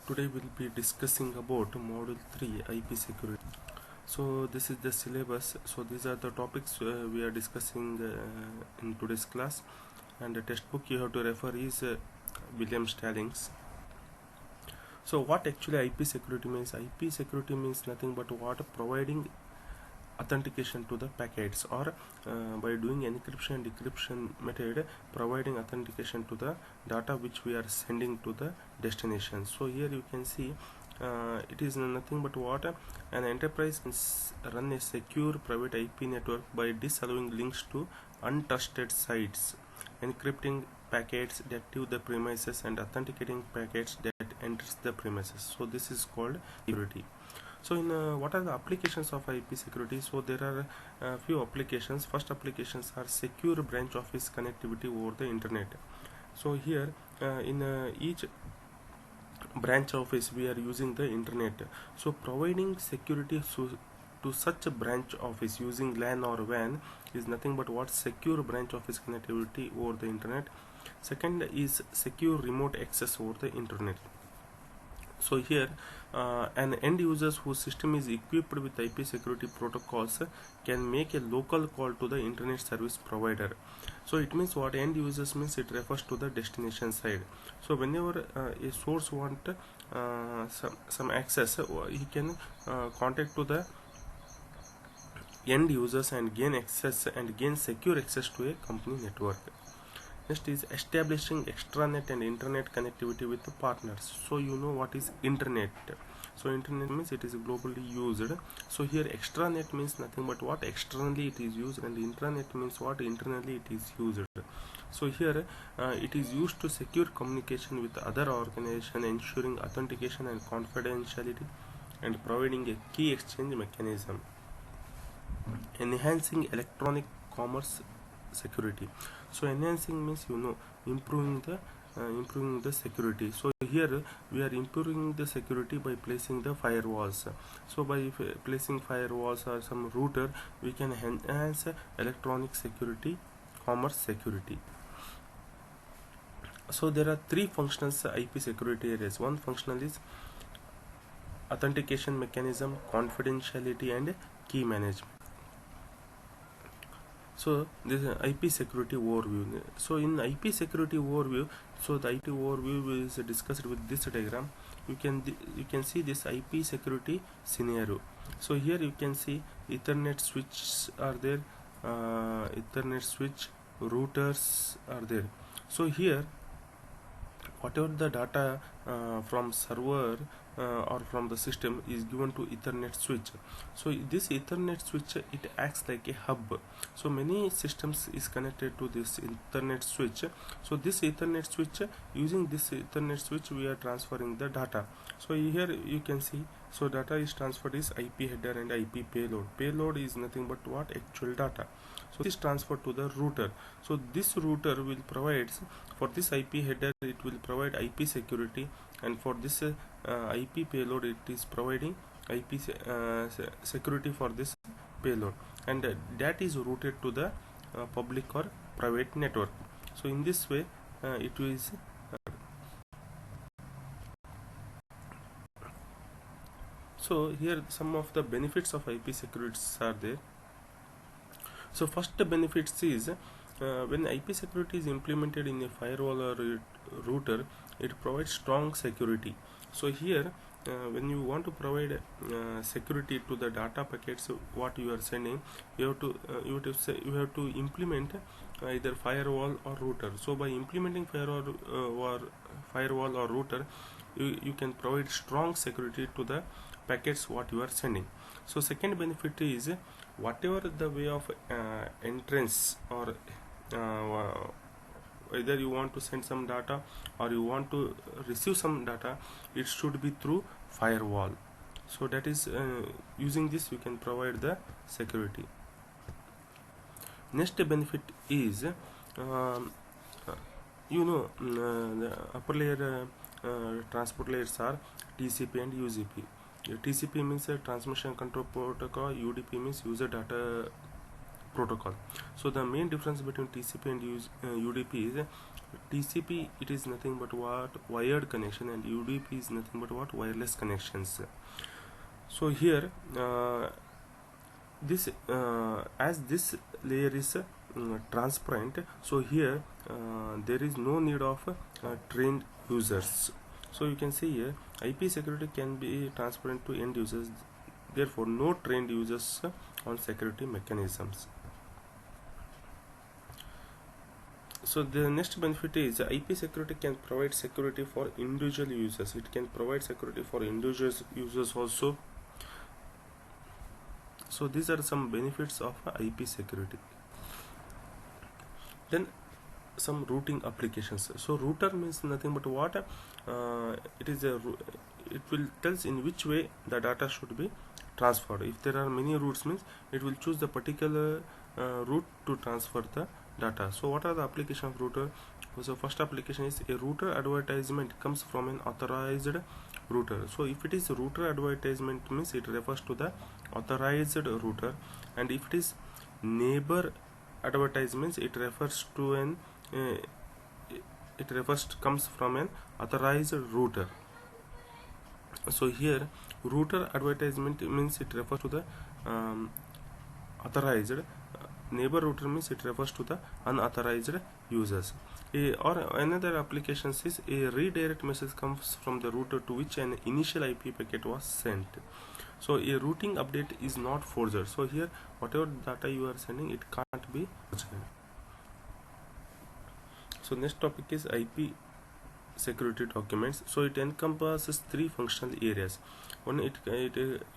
Today we'll be discussing about module 3 IP security. So this is the syllabus. So these are the topics we are discussing in today's class, and the textbook you have to refer is William Stallings. So what actually IP security means? IP security means nothing but what providing authentication to the packets, or by doing encryption and decryption method, providing authentication to the data which we are sending to the destination. So here you can see it is nothing but what an enterprise can run a secure private IP network by disallowing links to untrusted sites, encrypting packets that leave the premises, and authenticating packets that enters the premises. So this is called security. So in what are the applications of IP security? So there are a few applications. First applications are secure branch office connectivity over the internet. So here in each branch office we are using the internet. So providing security to such a branch office using LAN or WAN is nothing but what secure branch office connectivity over the internet. Second is secure remote access over the internet. So here an end users whose system is equipped with IP security protocols can make a local call to the internet service provider. So it means what end users means, it refers to the destination side. So whenever a source want some access, he can contact to the end users and gain access and gain secure access to a company network. Next is establishing extranet and internet connectivity with the partners. So you know what is internet. So internet means it is globally used. So here extranet means nothing but what externally it is used, and intranet means what internally it is used. So here it is used to secure communication with other organization, ensuring authentication and confidentiality, and providing a key exchange mechanism. Enhancing electronic commerce security. So enhancing means improving the security. So here we are improving the security by placing the firewalls. So by placing firewalls or some router, we can enhance electronic security, commerce security. So there are three functions IP security areas. One functional is authentication mechanism, confidentiality, and key management. So this is IP security overview. So in IP security overview, so the IP overview is discussed with this diagram. You can see this IP security scenario. So here you can see Ethernet switches are there, Ethernet switch, routers are there. So here whatever the data from server or from the system is given to Ethernet switch. So this Ethernet switch, it acts like a hub. So many systems is connected to this Ethernet switch. So this Ethernet switch, using this Ethernet switch, we are transferring the data. So here you can see, so data is transferred is IP header and IP payload. Payload is nothing but what actual data. So this is transferred to the router. So this router will provide, for this IP header it will provide IP security, and for this IP payload it is providing IP security for this payload, and that is routed to the public or private network. So in this way it is so here some of the benefits of IP securities are there. So first benefits is when IP security is implemented in a firewall or router, it provides strong security. So here when you want to provide security to the data packets what you are sending, you have to implement either firewall or router. So by implementing firewall or router, you can provide strong security to the packets what you are sending. So second benefit is whatever the way of entrance, or either you want to send some data or you want to receive some data, it should be through firewall. So that is using this you can provide the security. Next benefit is the upper layer transport layers are TCP and UDP. TCP means transmission control protocol, UDP means user data protocol. So the main difference between TCP and UDP is TCP, it is nothing but what? Wired connection, and UDP is nothing but what? Wireless connections. So here this as this layer is transparent, so here there is no need of trained users. So you can see here IP security can be transparent to end users, therefore no trained users on security mechanisms. So the next benefit is IP security can provide security for individual users. It can provide security for individual users also. So these are some benefits of IP security. Then some routing applications. So router means nothing but what? It will tells in which way the data should be transferred. If there are many routes, means it will choose the particular route to transfer the data. So what are the application of router? So first application is a router advertisement comes from an authorized router. So if it is router advertisement, means it refers to the authorized router, and if it is neighbor advertisements, it refers to an comes from an authorized router. So here router advertisement means it refers to the authorized. Neighbor router means it refers to the unauthorized users. Or another application is a redirect message comes from the router to which an initial IP packet was sent. So a routing update is not forged. So here whatever data you are sending, it can't be forged. So next topic is IP security documents. So it encompasses three functional areas. One, it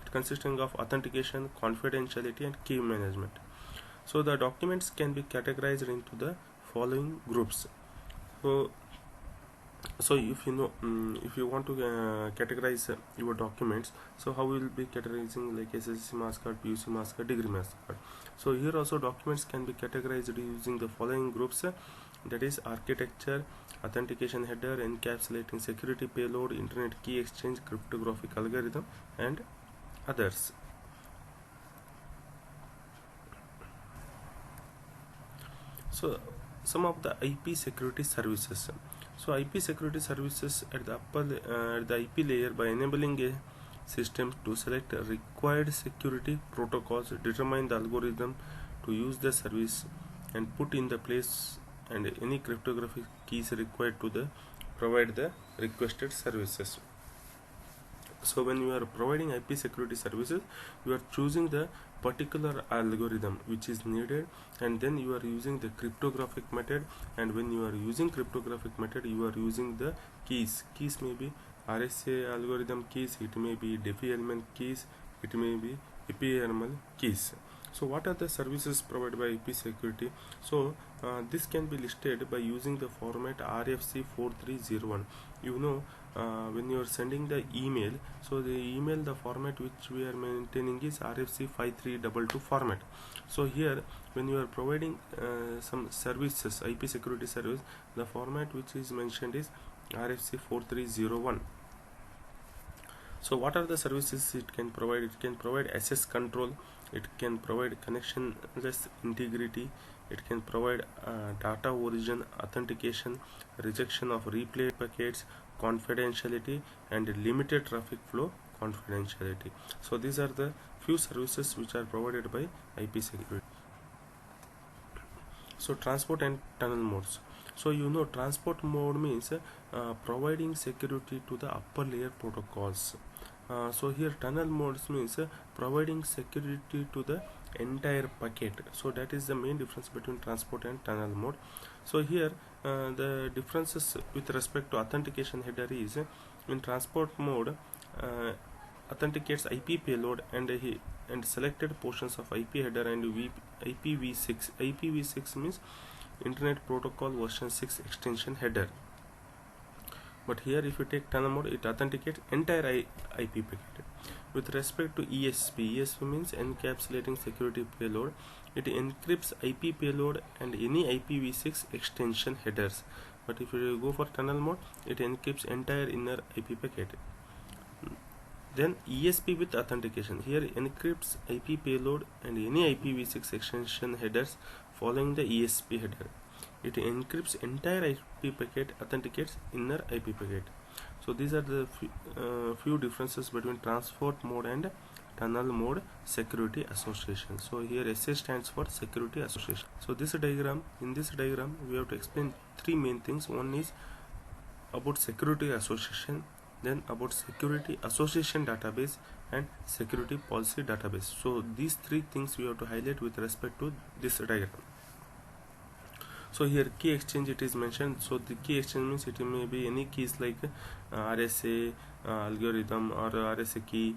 consisting of authentication, confidentiality, and key management. So the documents can be categorized into the following groups. So if you know, if you want to categorize your documents, so how we will be categorizing, like SSC mask card, PUC mask card, degree mask card. So here also documents can be categorized using the following groups, that is architecture, authentication header, encapsulating security payload, internet key exchange, cryptographic algorithm, and others. So some of the IP security services. So IP security services at the IP layer by enabling a system to select required security protocols, determine the algorithm to use the service, and put in the place and any cryptographic keys required to provide the requested services. So when you are providing IP security services, you are choosing the particular algorithm which is needed, and then you are using the cryptographic method, and when you are using cryptographic method, you are using the keys. Keys may be RSA algorithm keys, it may be Diffie-Hellman keys, it may be EPML keys. So what are the services provided by IP security? So this can be listed by using the format RFC 4301. You know, when you are sending the email, so the format which we are maintaining is RFC 5322 format. So here when you are providing some services, IP security service, the format which is mentioned is RFC 4301. So what are the services it can provide? It can provide access control, it can provide connectionless integrity, it can provide data origin authentication, rejection of replayed packets, confidentiality, and limited traffic flow confidentiality. So these are the few services which are provided by IP security. So transport and tunnel modes. So you know, transport mode means providing security to the upper layer protocols. So here tunnel modes means providing security to the entire packet. So that is the main difference between transport and tunnel mode. So here the differences with respect to authentication header is, in transport mode authenticates IP payload and selected portions of IP header and IPv6. IPv6 means Internet Protocol version 6 extension header. But here if you take tunnel mode, it authenticates entire IP packet. With respect to ESP, ESP means encapsulating security payload. It encrypts IP payload and any IPv6 extension headers. But if you go for tunnel mode, it encrypts entire inner IP packet. Then ESP with authentication. Here encrypts IP payload and any IPv6 extension headers following the ESP header. it encrypts entire IP packet, authenticates inner IP packet. So these are the few differences between transport mode and tunnel mode security association. So here SA stands for security association. So in this diagram we have to explain three main things. One is about security association, then about security association database, and security policy database. So these three things we have to highlight with respect to this diagram. So here key exchange it is mentioned. So the key exchange means it may be any keys like RSA algorithm or RSA key,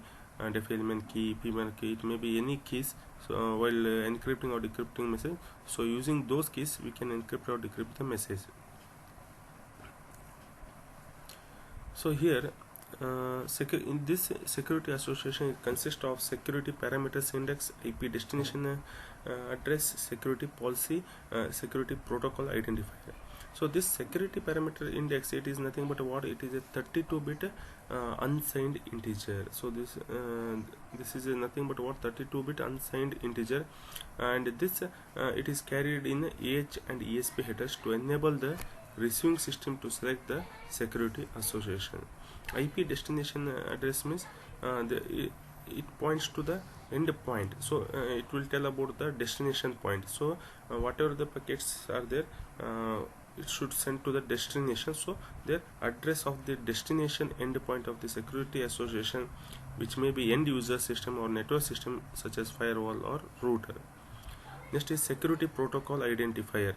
defilement key, PMAN key. It may be any keys. So while encrypting or decrypting message, so using those keys we can encrypt or decrypt the message. So here in this security association, it consists of security parameters index, IP destination address, security policy, security protocol identifier. So this security parameter index, it is nothing but what? It is a 32-bit unsigned integer. So this is nothing but what? 32-bit unsigned integer, and this it is carried in AH and ESP headers to enable the receiving system to select the security association. IP destination address means it points to the end point, so it will tell about the destination point. So whatever the packets are there, it should send to the destination. So the address of the destination endpoint of the security association, which may be end user system or network system such as firewall or router. Next is security protocol identifier.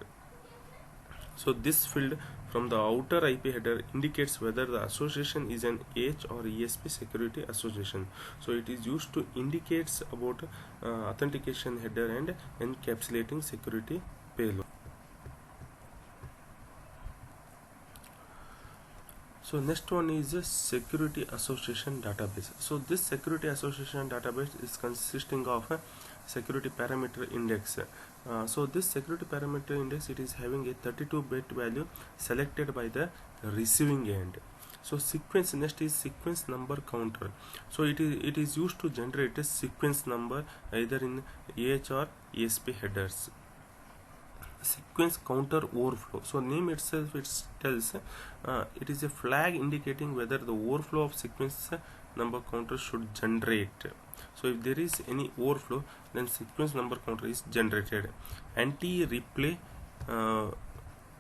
So this field from the outer IP header indicates whether the association is an AH or ESP security association. So it is used to indicates about authentication header and encapsulating security payload. So next one is a security association database. So this security association database is consisting of a security parameter index. So this security parameter index, it is having a 32-bit value selected by the receiving end. So sequence, next is sequence number counter. So it is used to generate a sequence number either in AH or ESP headers. Sequence counter overflow. So name itself it tells it is a flag indicating whether the overflow of sequence number counter should generate. So if there is any overflow, then sequence number counter is generated. Anti-replay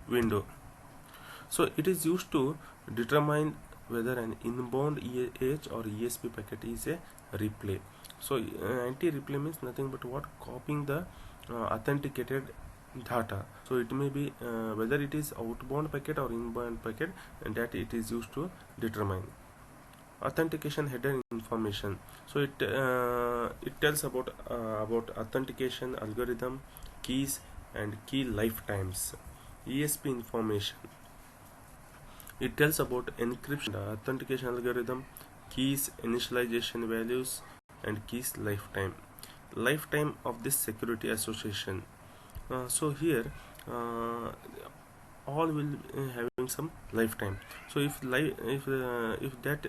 window. So it is used to determine whether an inbound AH or ESP packet is a replay. So anti-replay means nothing but what? Copying the authenticated data. So it may be whether it is outbound packet or inbound packet, and that it is used to determine. Authentication header information. So it tells about authentication algorithm, keys and key lifetimes. ESP information, it tells about encryption, authentication algorithm, keys, initialization values and keys lifetime. Lifetime of this security association. So here all will having some lifetime. So if that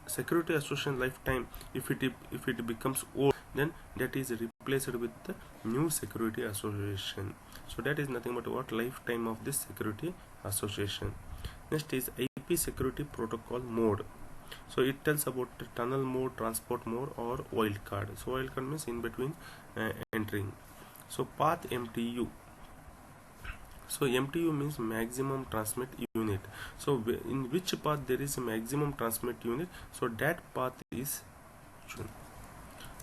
security association lifetime, if it becomes old, then that is replaced with the new security association. So that is nothing but what? Lifetime of this security association. Next is IP security protocol mode. So it tells about the tunnel mode, transport mode or wildcard. So wildcard means in between entering. So path MTU. So MTU means maximum transmit unit. So in which path there is a maximum transmit unit, so that path is chosen.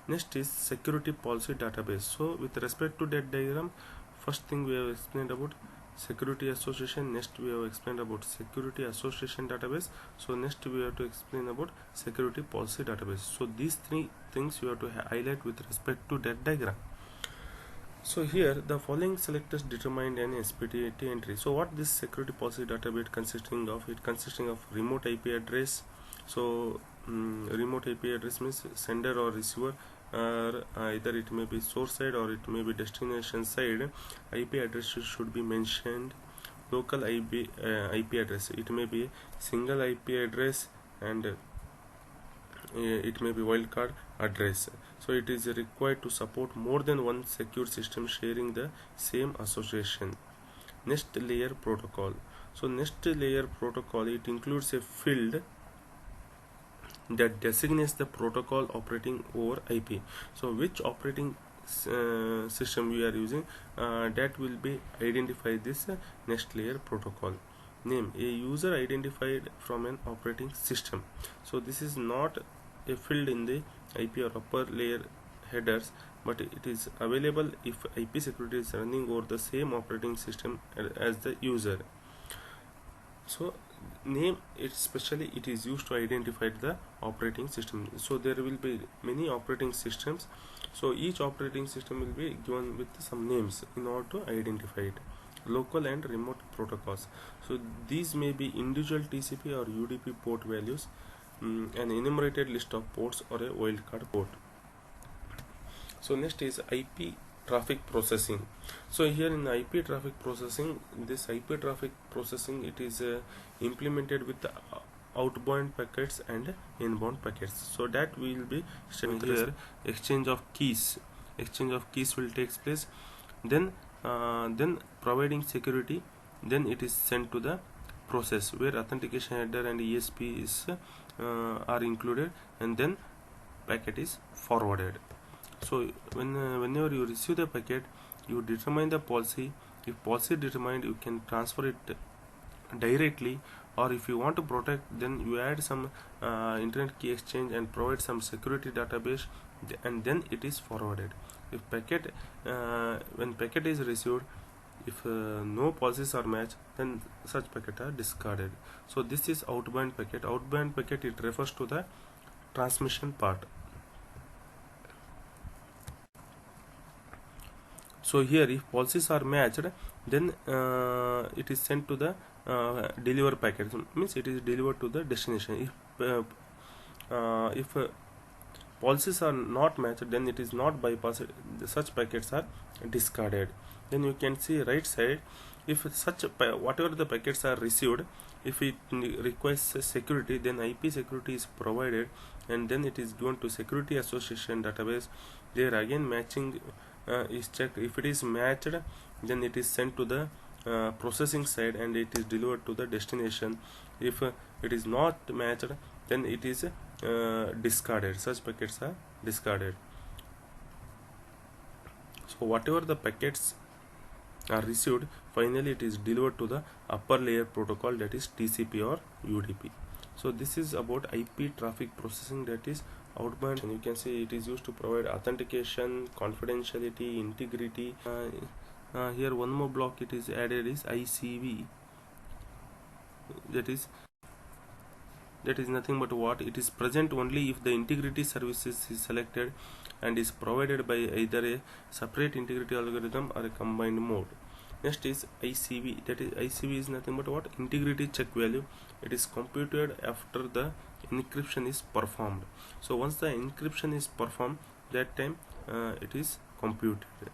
Next is security policy database. So with respect to that diagram, first thing we have explained about security association, next we have explained about security association database. So next we have to explain about security policy database. So these three things you have to highlight with respect to that diagram. So here the following selectors determined an SPT entry. So what this security policy database consisting of? It consisting of remote IP address. So remote IP address means sender or receiver, either it may be source side or it may be destination side. IP address should be mentioned. Local IP address, it may be single IP address and it may be wildcard address. So it is required to support more than one secure system sharing the same association. next layer protocol. So next layer protocol, it includes a field that designates the protocol operating over IP. So which operating system we are using, that will be identify this next layer protocol. Name, a user identified from an operating system. So this is not a field in the IP or upper layer headers, but it is available if IP security is running over the same operating system as the user. So name, especially it is used to identify the operating system. So there will be many operating systems, so each operating system will be given with some names in order to identify it. Local and remote protocols, so these may be individual TCP or UDP port values, an enumerated list of ports, or a wildcard port. So next is IP traffic processing. So here in IP traffic processing, this IP traffic processing, it is implemented with the outbound packets and inbound packets. So that will be here. Exchange of keys will take place, then providing security, then it is sent to the process where authentication header and ESP is are included, and then packet is forwarded. So whenever you receive the packet, you determine the policy. If policy determined, you can transfer it directly, or if you want to protect, then you add some internet key exchange and provide some security database, and then it is forwarded. If packet when packet is received, if no policies are matched, then such packet are discarded. So this is outbound packet. Outbound packet, it refers to the transmission part. So here, if policies are matched, then it is sent to the deliver packet, means it is delivered to the destination. If policies are not matched, then it is not bypassed, such packets are discarded. Then you can see right side, if such whatever the packets are received, if it requires security, then IP security is provided, and then it is given to security association database. There again matching is checked. If it is matched, then it is sent to the processing side and it is delivered to the destination. If it is not matched, then it is discarded. Such packets are discarded. So whatever the packets are received, finally it is delivered to the upper layer protocol, that is TCP or UDP. So this is about IP traffic processing, that is outbound. And you can see it is used to provide authentication, confidentiality, integrity. Here one more block it is added is ICV. That is nothing but what? It is present only if the integrity services is selected and is provided by either a separate integrity algorithm or a combined mode. Next is ICV. That is ICV is nothing but what? Integrity check value. It is computed after the encryption is performed. So once the encryption is performed, that time it is computed.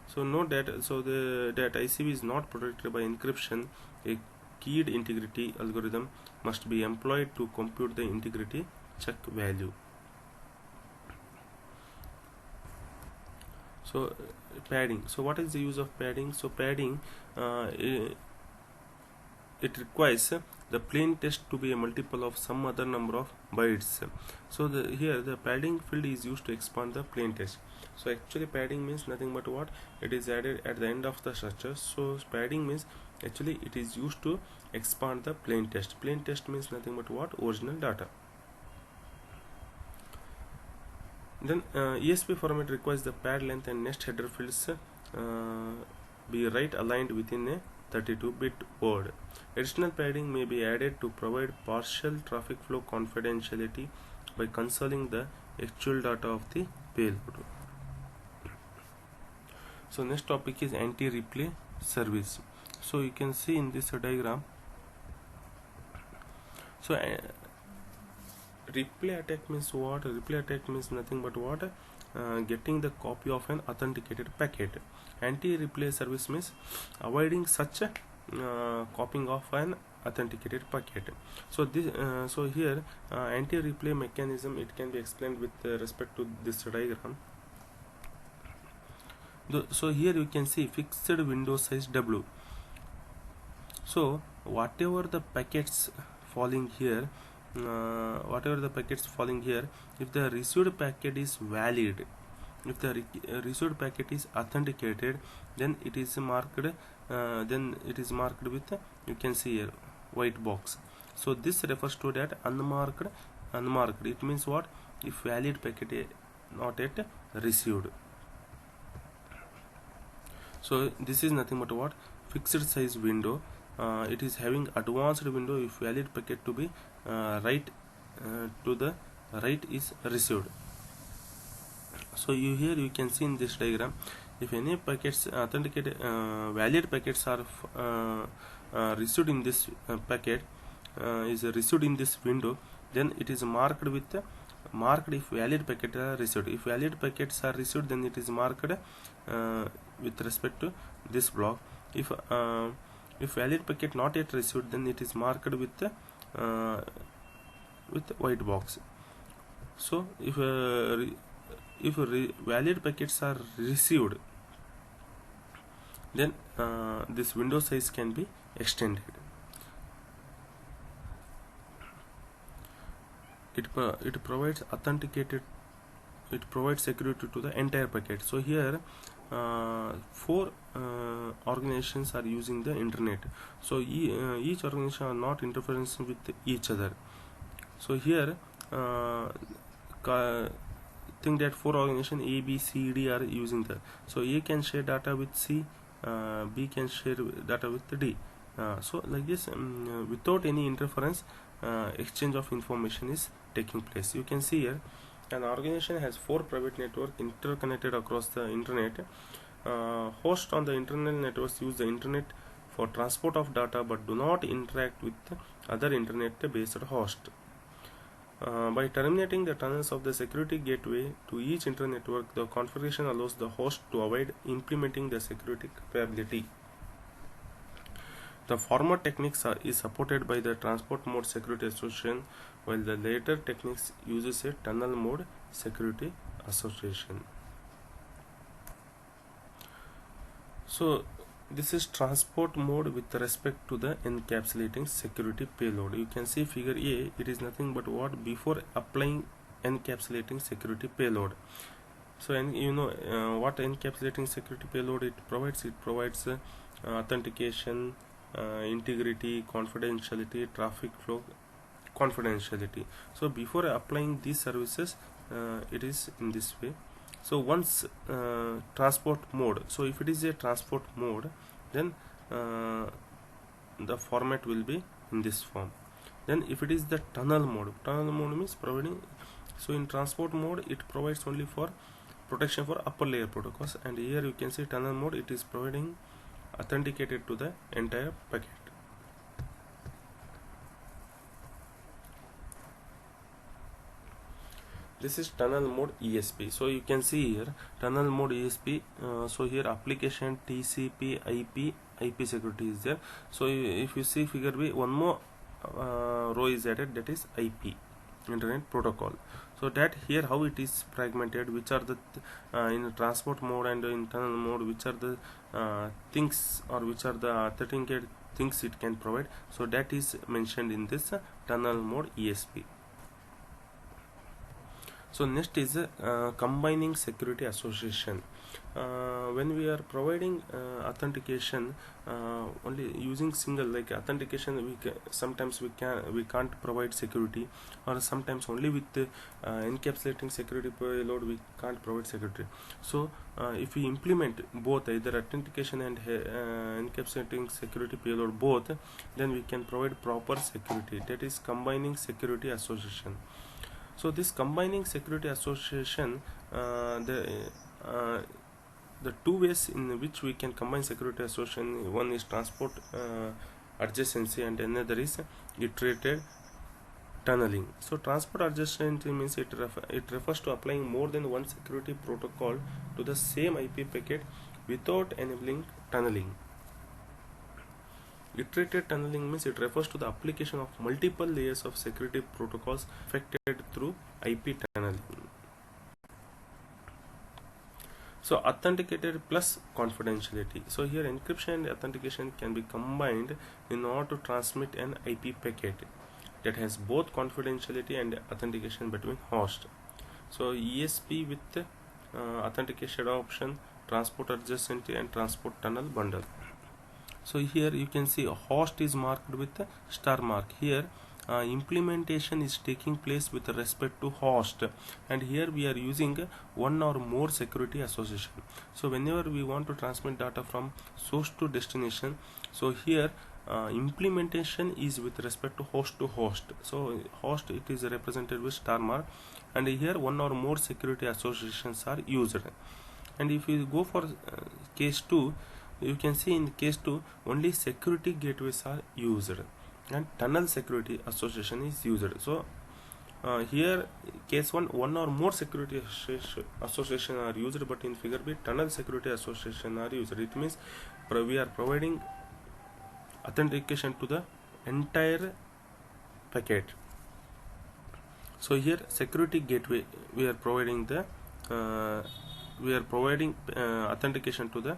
So note that that ICV is not protected by encryption. A keyed integrity algorithm must be employed to compute the integrity check value. So padding. So what is the use of padding? So padding, it requires the plain text to be a multiple of some other number of bytes. So here the padding field is used to expand the plain text. So actually padding means nothing but what? It is added at the end of the structure. So padding means actually it is used to expand the plain text. Plain text means nothing but what? Original data. Then ESP format requires the pad length and next header fields be right aligned within a 32-bit word. Additional padding may be added to provide partial traffic flow confidentiality by concealing the actual data of the payload. So next topic is anti-replay service. So you can see in this diagram. So replay attack means what? Replay attack means nothing but what? Getting the copy of an authenticated packet. Anti-replay service means avoiding such a copying of an authenticated packet. So this so here anti-replay mechanism, it can be explained with respect to this diagram. So here you can see fixed window size W. So whatever the packets falling here, if the received packet is valid, if the received packet is authenticated, then it is marked with you can see here white box. So this refers to that unmarked. It means what? If valid packet is not yet received. So this is nothing but what? Fixed size window. It is having advanced window if valid packet to be right is received. So here you can see in this diagram, if any packets authenticated valid packets are received in this packet is received in this window, then it is marked with if valid packets are received. If valid packets are received, then it is marked with respect to this block. If valid packet not yet received, then it is marked with white box. So if valid packets are received, then this window size can be extended. It provides security to the entire packet. So here 4 organizations are using the internet. So each organization are not interfering with each other. So here think that 4 organizations A, B, C, D are using that. So A can share data with C, B can share data with D. So like this, without any interference, exchange of information is taking place. You can see here an organization has 4 private networks interconnected across the internet. Hosts on the internal networks use the internet for transport of data but do not interact with other internet based hosts. By terminating the tunnels of the security gateway to each internet network, the configuration allows the host to avoid implementing the security capability. The former techniques is supported by the Transport Mode Security Association, while the later techniques uses a Tunnel Mode Security Association. So this is transport mode with respect to the encapsulating security payload. You can see figure A, it is nothing but what? Before applying encapsulating security payload. So what encapsulating security payload it provides? It provides authentication, integrity, confidentiality, traffic flow, confidentiality. So before applying these services, it is in this way. So once transport mode, so if it is a transport mode, then the format will be in this form. Then if it is the tunnel mode means providing, so in transport mode it provides only for protection for upper layer protocols, and here you can see tunnel mode, it is providing authenticated to the entire packet. This is tunnel mode ESP. So you can see here tunnel mode ESP. So here application, TCP, IP security is there. So if you see figure B, one more row is added, that is IP, internet protocol. So that here how it is fragmented, which are the in transport mode and in tunnel mode, which are the things or which are the authenticated things it can provide. So that is mentioned in this tunnel mode ESP. So next is combining security association. When we are providing authentication only using single, like authentication, sometimes we can't provide security, or sometimes only with encapsulating security payload we can't provide security. So if we implement both, either authentication and encapsulating security payload both, then we can provide proper security, that is combining security association. So this combining security association, the 2 ways in which we can combine security association, one is transport adjacency and another is iterated tunneling. So transport adjacency means it refers to applying more than one security protocol to the same IP packet without enabling tunneling. Iterated tunneling means it refers to the application of multiple layers of security protocols affected through IP tunneling. So authenticated plus confidentiality. So here encryption and authentication can be combined in order to transmit an IP packet that has both confidentiality and authentication between hosts. So ESP with authentication option, transport adjacency and transport tunnel bundle. So here you can see a host is marked with a star mark. Here implementation is taking place with respect to host, and here we are using one or more security association. So whenever we want to transmit data from source to destination, so here implementation is with respect to host to host. So host, it is represented with star mark, and here one or more security associations are used. And if you go for case 2, you can see in case 2 only security gateways are used and tunnel security association is used. So here case 1, one or more security association are used, but in figure B tunnel security association are used. It means we are providing authentication to the entire packet. So here security gateway, we are providing the authentication to the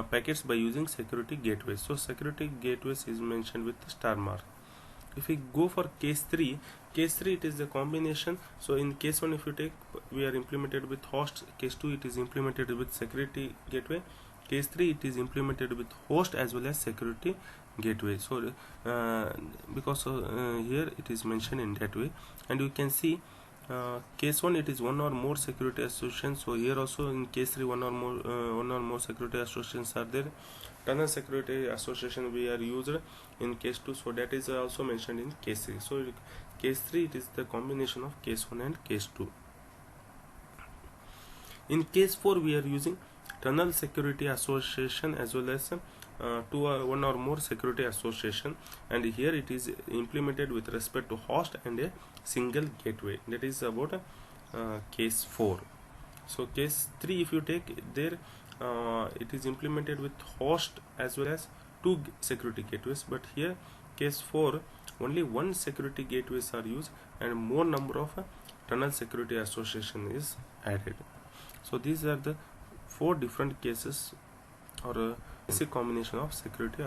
packets by using security gateways. So security gateways is mentioned with the star mark. If we go for case 3, it is the combination. So in case 1, if you take, we are implemented with host. Case 2, it is implemented with security gateway. Case 3, it is implemented with host as well as security gateway. So because here it is mentioned in that way, and you can see case 1, it is one or more security associations. So here also in case 3, one or more security associations are there. Tunnel security association we are used in case 2, so that is also mentioned in case 3. So case 3, it is the combination of case 1 and case 2. In case 4, we are using tunnel security association as well as one or more security association, and here it is implemented with respect to host and a single gateway. That is about case 4. So case 3, if you take, there it is implemented with host as well as 2 security gateways, but here case 4 only one security gateways are used and more number of tunnel security association is added. So these are the 4 different cases or basic combination of security.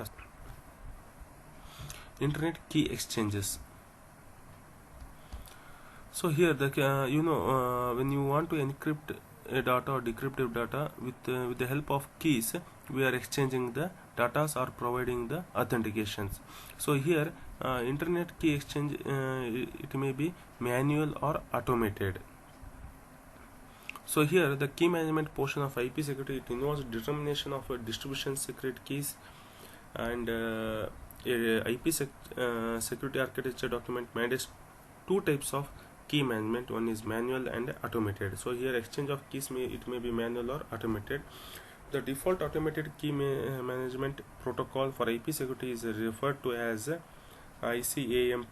Internet key exchanges. So here the when you want to encrypt a data or decrypt data with the help of keys, we are exchanging the data or providing the authentications. So here internet key exchange, it may be manual or automated. So here the key management portion of IP security, it involves determination of distribution secret keys, and IPsec security architecture document mandates 2 types of key management. One is manual and automated. So here exchange of keys it may be manual or automated. The default automated key management protocol for IP security is referred to as ICAM-KMP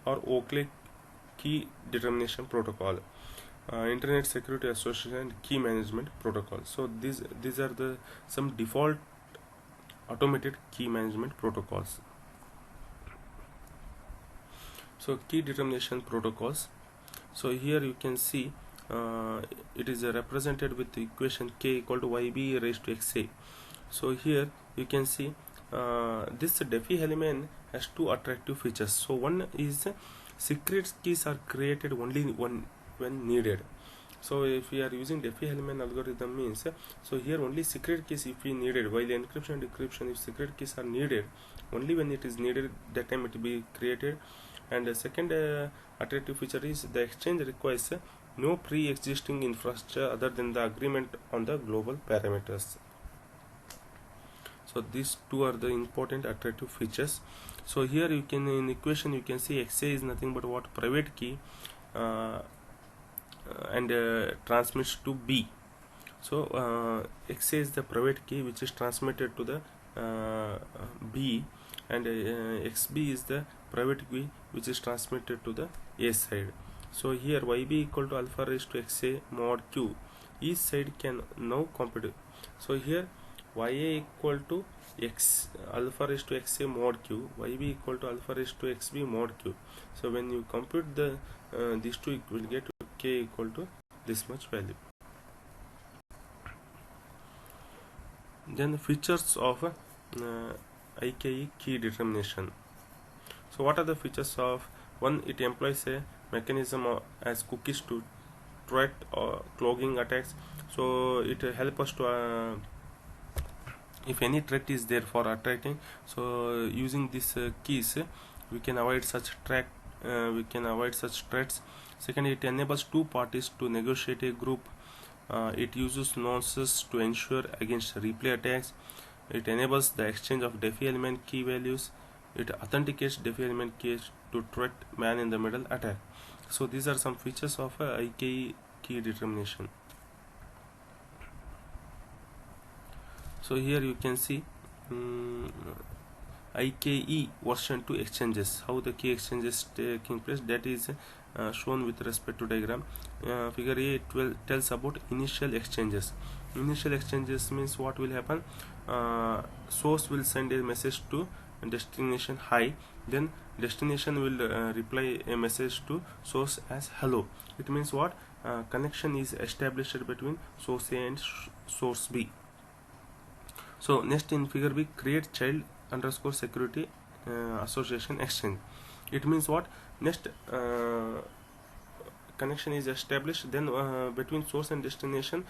or Oakley Key Determination Protocol, Internet Security Association Key Management Protocol. So these are some default automated key management protocols. So key determination protocols. So here you can see it is represented with the equation k equal to yb raised to xa. So here you can see this Diffie element has 2 attractive features. So one is secret keys are created only when needed. So if we are using Diffie element algorithm means, so here only secret keys if we needed, while encryption and decryption, if secret keys are needed, only when it is needed, that time it will be created. And the second attractive feature is the exchange requires no pre-existing infrastructure other than the agreement on the global parameters. So these 2 are the important attractive features. So here you can, in equation you can see XA is nothing but what, private key, and transmits to B. So XA is the private key which is transmitted to the B, and XB is the private key which is transmitted to the A side. So here YB equal to alpha raised to XA mod Q. Each side can now compute. So here YA equal to X alpha raised to XA mod Q, YB equal to alpha raised to XB mod Q. So when you compute the these two, you will get K equal to this much value. Then features of IKE key determination. So what are the features of? One, it employs a mechanism as cookies to threat or clogging attacks. So it helps us to if any threat is there for attacking, so using these keys we can avoid such threats. Second, it enables two parties to negotiate a group. It uses nonces to ensure against replay attacks. It enables the exchange of defilement key values. It authenticates defilement keys to threat man in the middle attack. So these are some features of IKE key determination. So here you can see IKE version 2 exchanges, how the key exchanges taking place. That is shown with respect to diagram. Figure A, it tells about initial exchanges. Initial exchanges means what will happen. Source will send a message to destination hi, then destination will reply a message to source as hello. It means what? Connection is established between source A and source B. So next, in figure B, create child underscore security association exchange. It means what? Next, connection is established, then between source and destination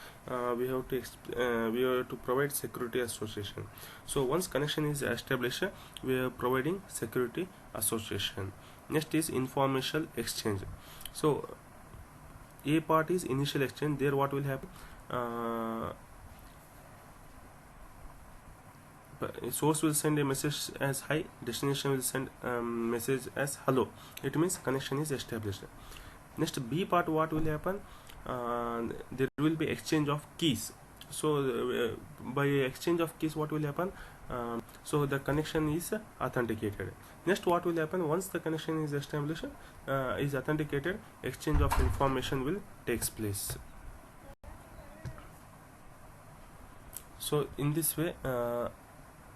we have to provide security association. So once connection is established, we are providing security association. Next is informational exchange. So A part is initial exchange. There what will happen? Source will send a message as hi, destination will send message as hello. It means connection is established. Next, B part, what will happen? There will be exchange of keys. So by exchange of keys, what will happen? So the connection is authenticated. Next, what will happen? Once the connection is established, is authenticated, exchange of information will takes place. So in this way,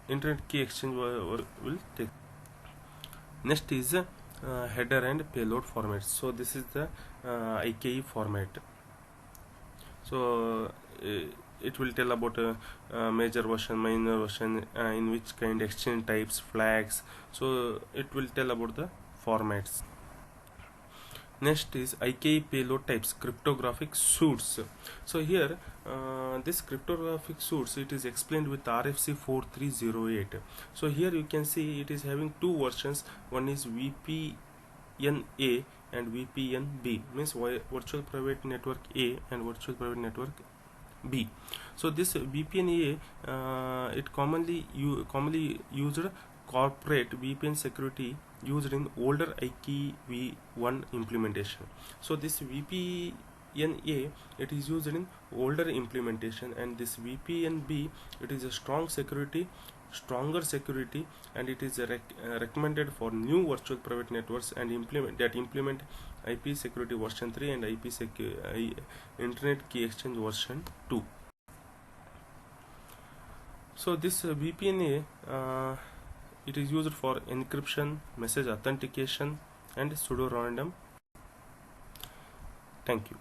internet key exchange will take. Next is header and payload formats. So this is the IKE format. So it will tell about major version, minor version, in which kind, exchange types, flags. So it will tell about the formats. Next is IKE payload types, cryptographic suites. So here this cryptographic suites, it is explained with RFC 4308. So here you can see it is having two versions. One is VPN-A and VPN-B, means virtual private network A and virtual private network B. So this VPN-A, it commonly used corporate VPN security used in older IKE v1 implementation. So this VPN-A, it is used in older implementation, and this VPN-B, it is a stronger security, and it is recommended for new virtual private networks and implement IP security version 3 and IPsec internet key exchange version 2. So this VPN-A, it is used for encryption, message authentication, and pseudo random. Thank you.